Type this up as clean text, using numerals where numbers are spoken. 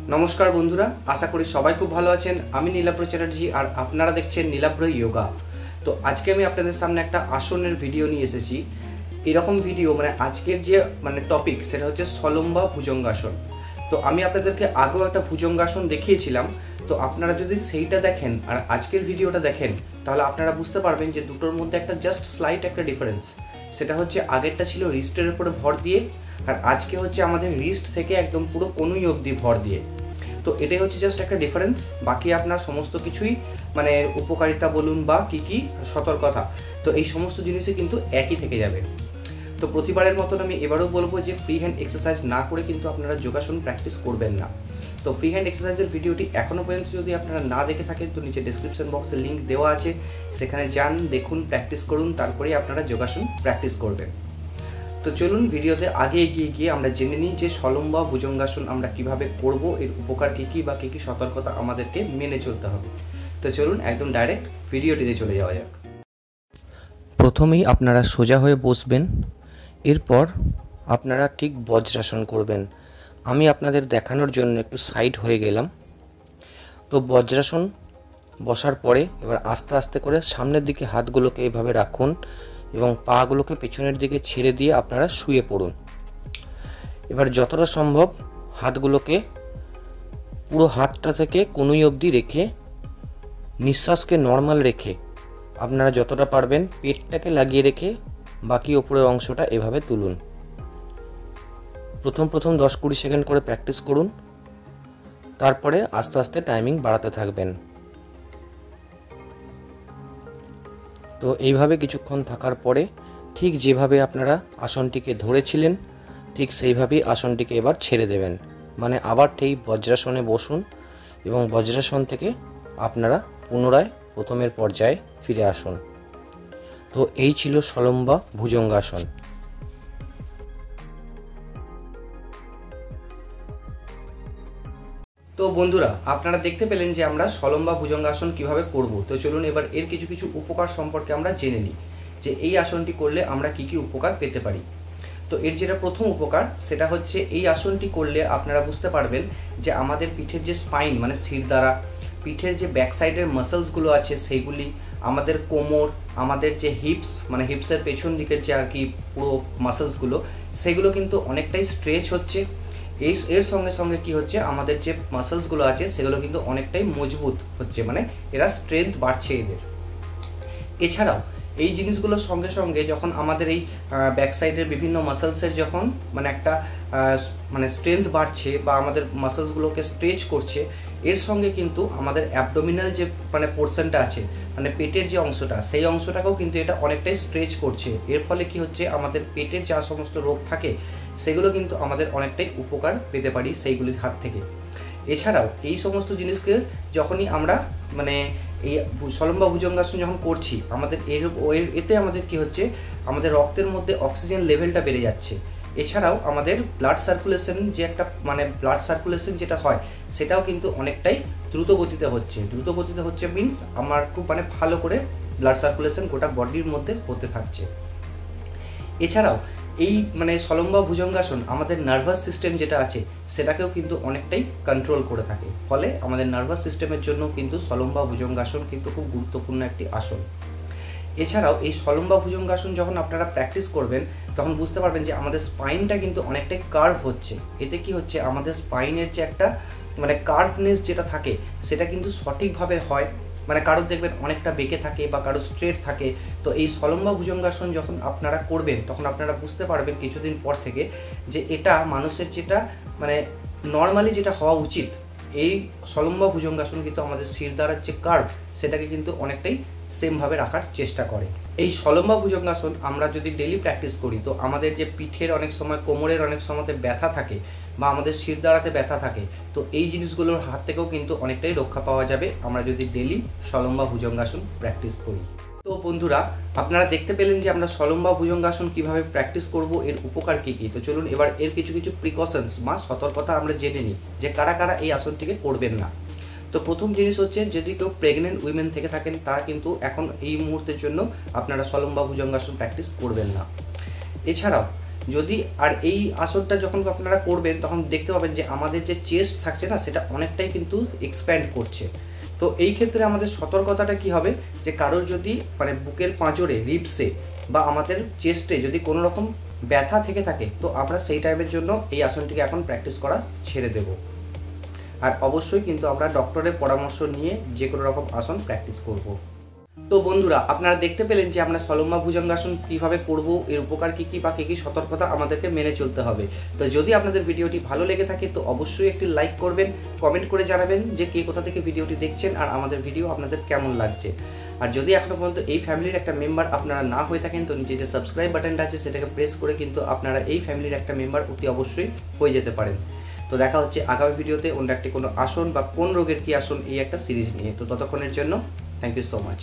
নমস্কার বন্ধুরা, আশা করি সবাই খুব ভালো আছেন। আমি নীলাব্র চ্যাটার্জি আর আপনারা দেখছেন নীলাব্র যোগা। তো আজকে আমি আপনাদের সামনে একটা আসনের ভিডিও নিয়ে এসেছি। এরকম ভিডিও আজকের যে টপিক সেটা হচ্ছে সলম্বা ভুজঙ্গাসন। তো আমি আপনাদেরকে আগেও একটা ভুজঙ্গাসন দেখিয়েছিলাম। তো আপনারা যদি সেইটা দেখেন আর আজকের ভিডিওটা দেখেন তাহলে আপনারা বুঝতে পারবেন যে দুটোর মধ্যে একটা জাস্ট স্লাইট একটা ডিফারেন্স। সেটা হচ্ছে আগেরটা ছিল রিস্টের উপরে ভর দিয়ে, আর আজকে হচ্ছে আমাদের রিস্ট থেকে একদম পুরো কনুই অবধি ভর দিয়ে। তো এটাই হচ্ছে জাস্ট একটা ডিফারেন্স। বাকি আপনার সমস্ত কিছুই উপকারিতা বলুন বা কী সতর্কতা, তো এই সমস্ত জিনিসই কিন্তু একই থেকে যাবে। তো প্রতিবারের মতন আমি এবারেও বলবো যে ফ্রি হ্যান্ড এক্সারসাইজ না করে কিন্তু আপনারা যোগাসন প্র্যাকটিস করবেন না। তো ফ্রি হ্যান্ড এক্সারসাইজের ভিডিওটি এখনও পর্যন্ত যদি আপনারা না দেখে থাকেন তো নিচে ডেসক্রিপশন বক্সে লিঙ্ক দেওয়া আছে, সেখানে যান, দেখুন, প্র্যাকটিস করুন, তারপরেই আপনারা যোগাসন প্র্যাকটিস করবেন। তো চলুন ভিডিওতে আগে এগিয়ে গিয়ে আমরা জেনে নিই যে সলম্বা ভুজঙ্গাসন আমরা কিভাবে করব, এর উপকার কী বা কী সতর্কতা আমাদেরকে মেনে চলতে হবে। তো চলুন একদম ডাইরেক্ট ভিডিওটিতে চলে যাওয়া যাক। প্রথমেই আপনারা সোজা হয়ে বসবেন, এরপর আপনারা ঠিক বজ্রাসন করবেন। আমি আপনাদের দেখানোর জন্য একটু সাইড হয়ে গেলাম। তো বজ্রাসন বসার পরে এবার আস্তে আস্তে করে সামনের দিকে হাতগুলোকে এইভাবে রাখুন এবং পাগুলোকে পেছনের দিকে ছেড়ে দিয়ে আপনারা শুয়ে পড়ুন। এবার যতটা সম্ভব হাতগুলোকে পুরো হাতটা থেকে কনুই অবধি রেখে নিঃশ্বাসকে নর্মাল রেখে আপনারা যতটা পারবেন পেটটাকে লাগিয়ে রেখে বাকি ওপরের অংশটা এভাবে তুলুন। প্রথম 10-20 সেকেন্ড করে প্র্যাকটিস করুন, তারপরে আস্তে আস্তে টাইমিং বাড়াতে থাকবেন। তো এইভাবে কিছুক্ষণ থাকার পরে ঠিক যেভাবে আপনারা আসনটিকে ধরেছিলেন ঠিক সেইভাবেই আসনটিকে এবার ছেড়ে দেবেন। আবার ঠিক বজ্রাসনে বসুন এবং বজ্রাসন থেকে আপনারা পুনরায় প্রথমের পর্যায়ে ফিরে আসুন। তো এই ছিল সলম্বা ভুজঙ্গাসন। তো বন্ধুরা, আপনারা দেখতে পেলেন যে আমরা সলম্বা ভুজঙ্গাসন কিভাবে করব। তো চলুন এবার এর কিছু উপকার সম্পর্কে আমরা জেনে নিই যে এই আসনটি করলে আমরা কি উপকার পেতে পারি। তো এর যেটা প্রথম উপকার সেটা হচ্ছে এই আসনটি করলে আপনারা বুঝতে পারবেন যে আমাদের পিঠের যে স্পাইন শিরদাঁড়া, পিঠের যে ব্যাক সাইডের মাসেলসগুলো আছে সেইগুলি, আমাদের কোমর, আমাদের যে হিপস হিপসের পেছন দিকের যে পুরো মাসেলসগুলো সেগুলো কিন্তু অনেকটাই স্ট্রেচ হচ্ছে। এর সঙ্গে সঙ্গে কি হচ্ছে, আমাদের যে মাসেলসগুলো আছে সেগুলো কিন্তু অনেকটাই মজবুত হচ্ছে, এরা স্ট্রেংথ বাড়ছে এদের। এছাড়াও এই জিনিসগুলোর সঙ্গে সঙ্গে যখন আমাদের এই ব্যাক সাইডের বিভিন্ন মাসেলসের যখন একটা স্ট্রেংথ বাড়ছে বা আমাদের মাসেলসগুলোকে স্ট্রেচ করছে, এর সঙ্গে কিন্তু আমাদের অ্যাবডোমিনাল যে পোর্শনটা আছে পেটের যে অংশটা সেই অংশটাকেও কিন্তু এটা অনেকটাই স্ট্রেচ করছে। এর ফলে কি হচ্ছে, আমাদের পেটের যা সমস্ত রোগ থাকে সেগুলো কিন্তু আমাদের অনেকটাই উপকার পেতে পারি সেইগুলির হাত থেকে। এছাড়াও এই সমস্ত জিনিসকে যখনই আমরা এই সলম্বা ভুজঙ্গাসন যখন করছি আমাদের এতে আমাদের কি হচ্ছে, আমাদের রক্তের মধ্যে অক্সিজেন লেভেলটা বেড়ে যাচ্ছে। এছাড়াও আমাদের ব্লাড সার্কুলেশন যে একটা ব্লাড সার্কুলেশন যেটা হয় সেটাও কিন্তু অনেকটাই দ্রুত গতিতে হচ্ছে মিনস আমার খুব ভালো করে ব্লাড সার্কুলেশন গোটা বডির মধ্যে হতে থাকছে। এছাড়াও এই সলম্বা ভুজঙ্গাসন আমাদের নার্ভাস সিস্টেম যেটা আছে সেটাকেও কিন্তু অনেকটাই কন্ট্রোল করে থাকে। ফলে আমাদের নার্ভাস সিস্টেমের জন্য কিন্তু সলম্বা ভুজঙ্গাসন কিন্তু খুব গুরুত্বপূর্ণ একটি আসন। এছাড়াও এই সলম্বা ভুজঙ্গাসন যখন আপনারা প্র্যাকটিস করবেন তখন বুঝতে পারবেন যে আমাদের স্পাইনটা কিন্তু অনেকটাই কার্ভ হচ্ছে। এতে কি হচ্ছে, আমাদের স্পাইনের যে একটা কার্ভনেস যেটা থাকে সেটা কিন্তু সঠিকভাবে হয়। কারোর দেখবেন অনেকটা বেঁকে থাকে বা কারো স্ট্রেট থাকে। তো এই সলম্বা ভুজঙ্গাসন যখন আপনারা করবেন তখন আপনারা বুঝতে পারবেন কিছুদিন পর থেকে যে এটা মানুষের যেটা নর্মালি যেটা হওয়া উচিত, এই সলম্বা ভুজঙ্গাসন কিন্তু আমাদের শিরদাঁড়ার যে কার্ভ সেটাকে কিন্তু অনেকটাই সেমভাবে রাখার চেষ্টা করে। এই সলম্বা ভুজঙ্গাসন আমরা যদি ডেলি প্র্যাকটিস করি তো আমাদের যে পিঠের অনেক সময়, কোমরের অনেক সময়তে ব্যথা থাকে বা আমাদের শিরদাঁড়াতে ব্যথা থাকে, তো এই জিনিসগুলোর হাত থেকেও কিন্তু অনেকটাই রক্ষা পাওয়া যাবে আমরা যদি ডেলি সলম্বা ভুজঙ্গাসন প্র্যাকটিস করি। তো বন্ধুরা, আপনারা দেখতে পেলেন যে আমরা সলম্বা ভুজঙ্গাসন কিভাবে প্র্যাকটিস করব, এর উপকার কী কী। তো চলুন এবার এর কিছু প্রিকশনস বা সতর্কতা আমরা জেনে নিই যে কারা কারা এই আসনটিকে করবেন না। তো প্রথম জিনিস হচ্ছে, যদি কেউ প্রেগনেন্ট উইমেন থেকে থাকেন তারা কিন্তু এখন এই মুহূর্তের জন্য আপনারা সলম্বা ভুজঙ্গাসন প্র্যাকটিস করবেন না। এছাড়াও যদি আর এই আসনটা যখন আপনারা করবেন তখন দেখতে পাবেন যে আমাদের যে চেস্ট থাকছে না সেটা অনেকটাই কিন্তু এক্সপ্যান্ড করছে। তো এই ক্ষেত্রে আমাদের সতর্কতাটা কি হবে, যে কারোর যদি মানে বুকের পাঁজরে, রিবসে বা আমাদের চেস্টে যদি কোনো রকম ব্যথা থেকে থাকে, তো আমরা সেই টাইমের জন্য এই আসনটিকে এখন প্র্যাকটিস করা ছেড়ে দেব। আর অবশ্যই কিন্তু আমরা ডক্টরের পরামর্শ নিয়ে যে কোনো রকম আসন প্র্যাকটিস করব। তো বন্ধুরা, আপনারা দেখতে পেলেন যে আমরা সলম্বা ভুজঙ্গাসন কীভাবে করব, এর উপকার কী কী বা কী কী সতর্কতা আমাদেরকে মেনে চলতে হবে। তো যদি আপনাদের ভিডিওটি ভালো লেগে থাকে তো অবশ্যই একটি লাইক করবেন, কমেন্ট করে জানাবেন যে কে কোথা থেকে ভিডিওটি দেখছেন আর আমাদের ভিডিও আপনাদের কেমন লাগছে। আর যদি এখনও পর্যন্ত এই ফ্যামিলির একটা মেম্বার আপনারা না হয়ে থাকেন তো নিচে যে সাবস্ক্রাইব বাটনটা আছে সেটাকে প্রেস করে কিন্তু আপনারা এই ফ্যামিলির একটা মেম্বার অতি অবশ্যই হয়ে যেতে পারেন। তো দেখা হচ্ছে আগামী ভিডিওতে অন্য একটি কোনো আসন বা কোন রোগের কী আসন এই একটা সিরিজ নিয়ে। তো ততক্ষণের জন্য থ্যাংক ইউ সো মাচ।